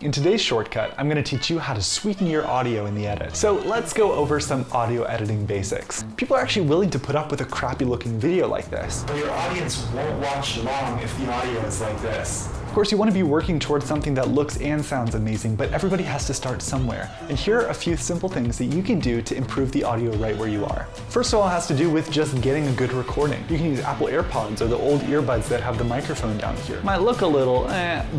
In today's shortcut, I'm going to teach you how to sweeten your audio in the edit. So let's go over some audio editing basics. People are actually willing to put up with a crappy looking video like this, but your audience won't watch long if the audio is like this. Of course, you want to be working towards something that looks and sounds amazing, but everybody has to start somewhere. And here are a few simple things that you can do to improve the audio right where you are. First of all, it has to do with just getting a good recording. You can use Apple AirPods or the old earbuds that have the microphone down here. Might look a little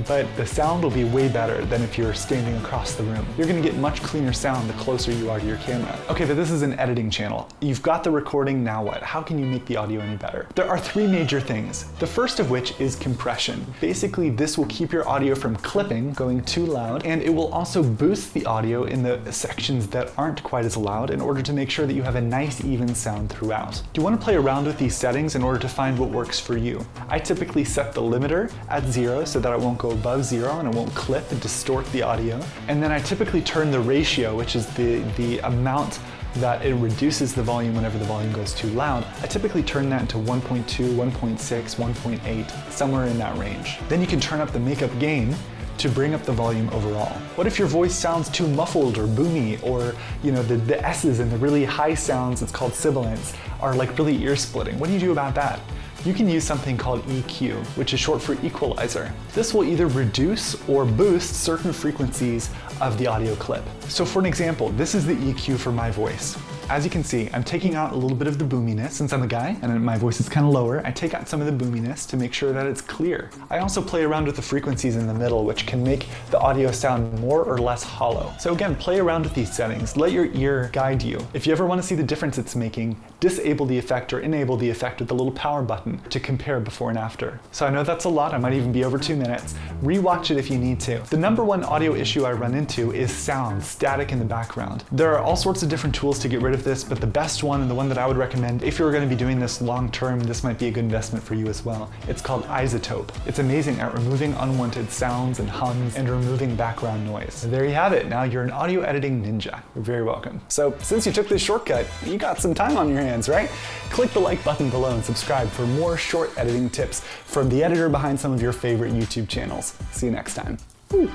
but the sound will be way better than if you're standing across the room. You're going to get much cleaner sound the closer you are to your camera. Okay, but this is an editing channel. You've got the recording, now what? How can you make the audio any better? There are three major things. The first of which is compression. Basically, this will keep your audio from clipping, going too loud, and it will also boost the audio in the sections that aren't quite as loud in order to make sure that you have a nice even sound throughout. You want to play around with these settings in order to find what works for you. I typically set the limiter at 0 so that it won't go above 0 and it won't clip and distort the audio. And then I typically turn the ratio, which is the amount that it reduces the volume whenever the volume goes too loud. I typically turn that into 1.2, 1.6, 1.8, somewhere in that range. Then you can turn up the makeup gain to bring up the volume overall. What if your voice sounds too muffled or boomy, or the S's and the really high sounds, it's called sibilants, are like really ear splitting? What do you do about that? You can use something called EQ, which is short for equalizer. This will either reduce or boost certain frequencies of the audio clip. So for an example, this is the EQ for my voice. As you can see, I'm taking out a little bit of the boominess. Since I'm a guy and my voice is kind of lower, I take out some of the boominess to make sure that it's clear. I also play around with the frequencies in the middle, which can make the audio sound more or less hollow. So again, play around with these settings. Let your ear guide you. If you ever want to see the difference it's making, disable the effect or enable the effect with the little power button to compare before and after. So I know that's a lot, I might even be over 2 minutes. Rewatch it if you need to. The number one audio issue I run into is sound, static in the background. There are all sorts of different tools to get rid of this, but the best one, and the one that I would recommend if you're going to be doing this long term, this might be a good investment for you as well. It's called iZotope. It's amazing at removing unwanted sounds and hums and removing background noise. And there you have it. Now you're an audio editing ninja. You're very welcome. So since you took this shortcut, you got some time on your hands, right? Click the like button below and subscribe for more short editing tips from the editor behind some of your favorite YouTube channels. See you next time. Woo.